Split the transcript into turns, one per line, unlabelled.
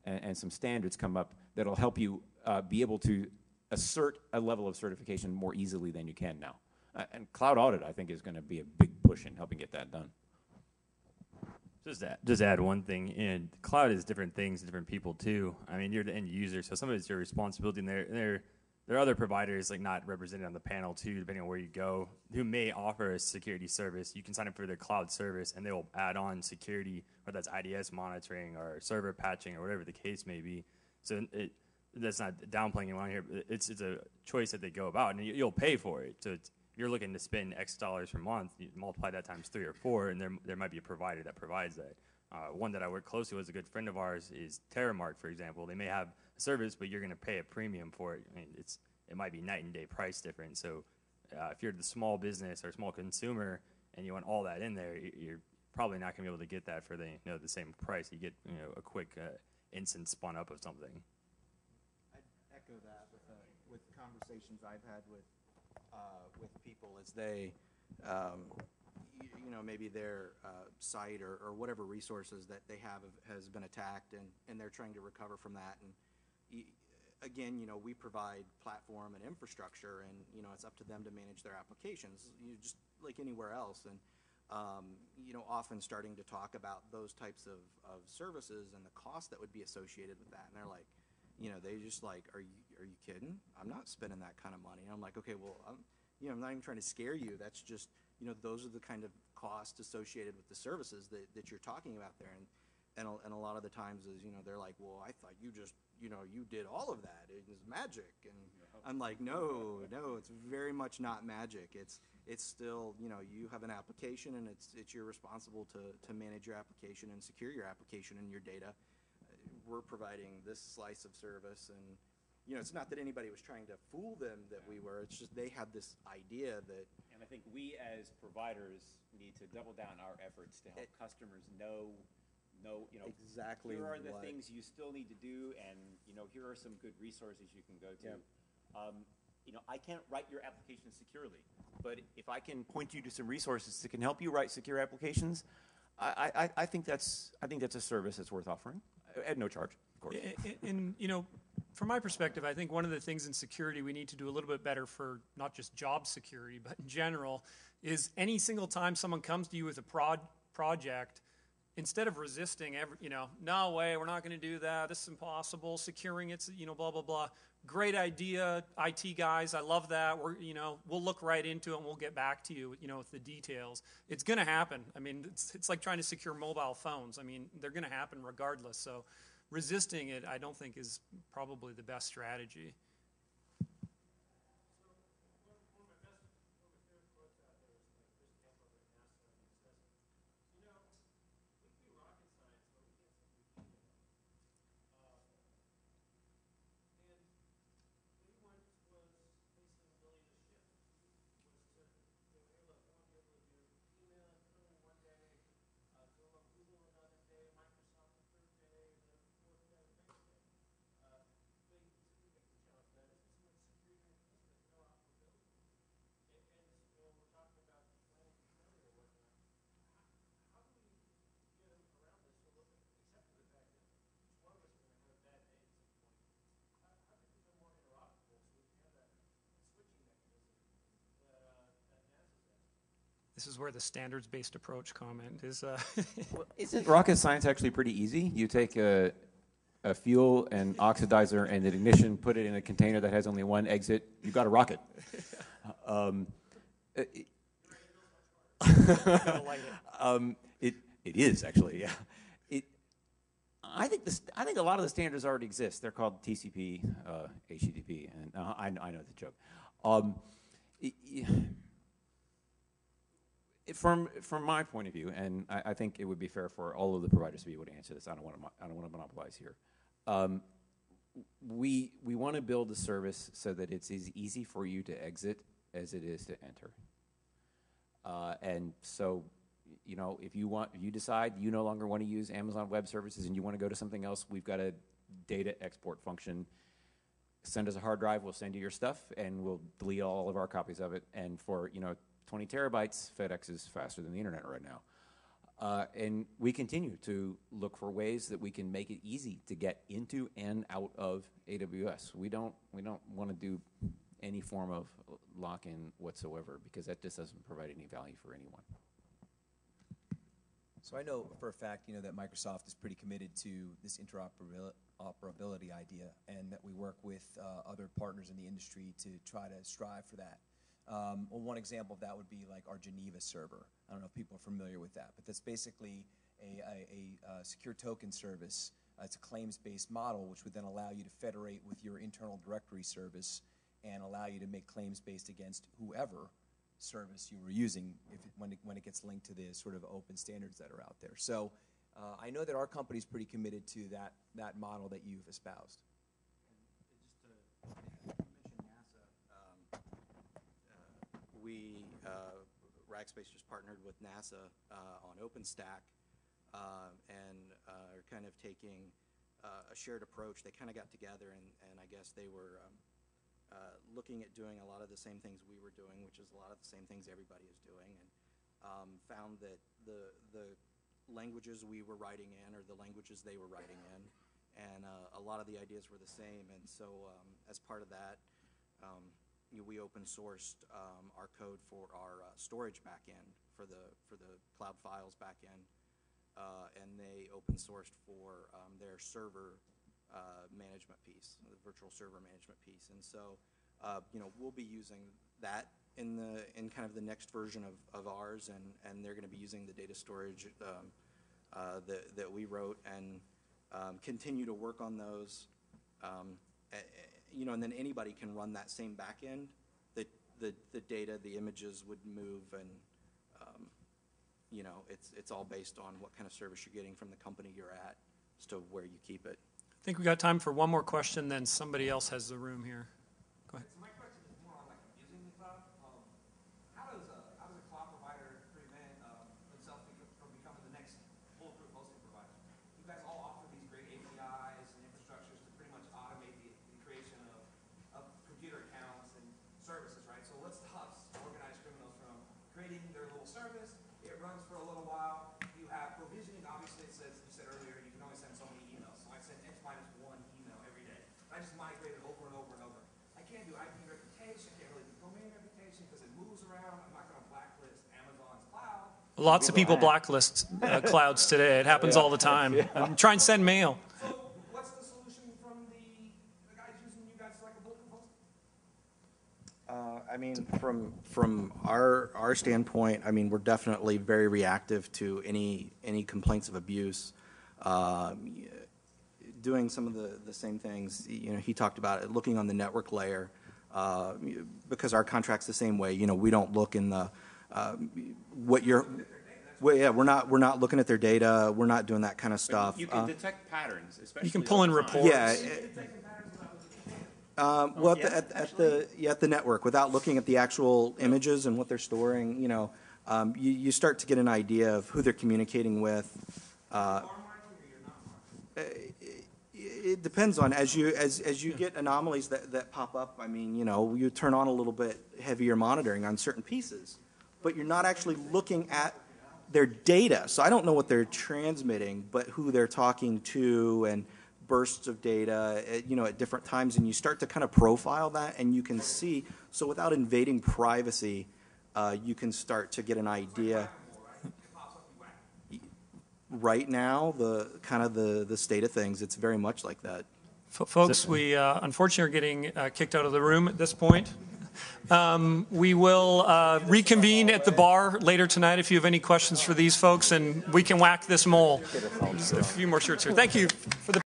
and some standards come up that'll help you be able to assert a level of certification more easily than you can now. And cloud audit, I think, is going to be a big push in helping get that done.
Just add one thing, and cloud is different things to different people too. I mean, you're the end user, so some of it's your responsibility, and there are other providers, like not represented on the panel too, depending on where you go, who may offer a security service. You can sign up for their cloud service, and they will add on security, whether that's IDS monitoring or server patching or whatever the case may be. So that's not downplaying anyone here. But it's a choice that they go about, and you'll pay for it. So you're looking to spend X dollars per month, you multiply that times 3 or 4, and there might be a provider that provides that. One that I work closely with, a good friend of ours, is Terramark, for example. They may have a service, but you're going to pay a premium for it. I mean, it might be night and day price difference. So if you're the small business or small consumer and you want all that in there, you're probably not going to be able to get that for the same price. You get a quick instant spun up of something.
I'd echo that with conversations I've had with people as they, maybe their site or whatever resources that they have has been attacked, and they're trying to recover from that. And again, we provide platform and infrastructure, and it's up to them to manage their applications, just like anywhere else. And often starting to talk about those types of services and the cost that would be associated with that, and they're like, they just like, are you kidding? I'm not spending that kind of money. And I'm like, okay, well, I'm not even trying to scare you. That's just, those are the kind of costs associated with the services that you're talking about there. And a lot of the times is, they're like, well, I thought you just, you did all of that. It was magic. And I'm like, no, it's very much not magic. It's still, you have an application, and it's you're responsible to manage your application and secure your application and your data. We're providing this slice of service, and it's not that anybody was trying to fool them that we were. It's just they had this idea that.
And I think we as providers need to double down our efforts to help customers know
exactly.
Here are the things you still need to do, and here are some good resources you can go to.
Yeah. I can't write your application securely, but if I can point you to some resources that can help you write secure applications, I think that's a service that's worth offering at no charge, of course.
And from my perspective, I think one of the things in security we need to do a little bit better for not just job security, but in general, is any single time someone comes to you with a project, instead of resisting, no way, we're not going to do that, this is impossible, securing it's, blah, blah, blah. Great idea, IT guys, I love that. We'll look right into it and we'll get back to you, with the details. It's going to happen. I mean, it's like trying to secure mobile phones. I mean, they're going to happen regardless. So resisting it, I don't think, is probably the best strategy. This is where the standards-based approach comment is.
Well, isn't rocket science actually pretty easy? You take a fuel and oxidizer and an ignition, put it in a container that has only one exit, you've got a rocket. It is actually, yeah. I think a lot of the standards already exist. They're called TCP, HTTP, and I know the joke. From my point of view, and I think it would be fair for all of the providers to be able to answer this. I don't want to monopolize here. We want to build a service so that it's as easy for you to exit as it is to enter. And so, if you decide you no longer want to use Amazon Web Services and you want to go to something else, we've got a data export function. Send us a hard drive, we'll send you your stuff, and we'll delete all of our copies of it. And for 20 terabytes, FedEx is faster than the internet right now. And we continue to look for ways that we can make it easy to get into and out of AWS. We don't want to do any form of lock-in whatsoever, because that just doesn't provide any value for anyone.
So I know for a fact, that Microsoft is pretty committed to this interoperability idea, and that we work with other partners in the industry to try to strive for that. Well, one example of that would be like our Geneva server. I don't know if people are familiar with that, but that's basically a secure token service. It's a claims-based model, which would then allow you to federate with your internal directory service and allow you to make claims based against whoever service you were using when it gets linked to the sort of open standards that are out there. So I know that our company is pretty committed to that model that you've espoused.
Rackspace just partnered with NASA on OpenStack and are kind of taking a shared approach. They kind of got together and I guess they were looking at doing a lot of the same things we were doing, which is a lot of the same things everybody is doing, and found that the languages we were writing in are the languages they were writing in, and a lot of the ideas were the same. And so as part of that, we open sourced our code for our storage backend for the Cloud Files backend, and they open sourced for their server management piece, the virtual server management piece. And so we'll be using that in kind of the next version of ours, and they're going to be using the data storage that we wrote, and continue to work on those. And then anybody can run that same back end. The data, the images would move, and it's all based on what kind of service you're getting from the company you're at as to where you keep it.
I think we got time for one more question, then somebody else has the room here. Go ahead.
So my question is more on using the cloud. How does a cloud provider prevent themselves from becoming the next bulletproof hosting provider? You guys all offer these great APIs and infrastructures to pretty much automate the creation of computer accounts and services, right? So what stops organized criminals from creating their little service? It runs for a little while. You have provisioning. Obviously, it says, you said earlier, you can only send so many emails. So I send X minus one email every day. I just migrate it over and over and over. I can't do IP reputation. I can't really do domain reputation because it moves around. I'm not going to blacklist Amazon's cloud.
Lots of people blacklist clouds today. It happens all the time. Try and send mail.
So what's the solution from the guys using you guys like a bulletproof host?
I mean, from our standpoint, I mean, we're definitely very reactive to any complaints of abuse. Doing some of the same things, he talked about it, looking on the network layer, because our contract's the same way. We don't look in the we're not looking at their data. We're not doing that kind of stuff.
You can detect patterns, especially.
You can pull in
over time.
reports.
Well, at the network, without looking at the actual images and what they're storing, you start to get an idea of who they're communicating with. It depends on as you get anomalies that pop up. I mean, you turn on a little bit heavier monitoring on certain pieces, but you're not actually looking at their data. So I don't know what they're transmitting, but who they're talking to and bursts of data, at different times, and you start to kind of profile that, and you can see. So without invading privacy, you can start to get an idea. Right now, the state of things, it's very much like that.
Folks, we unfortunately are getting kicked out of the room at this point. We will reconvene at the bar later tonight if you have any questions for these folks, and we can whack this mole. Just a few more shirts here. Thank you for the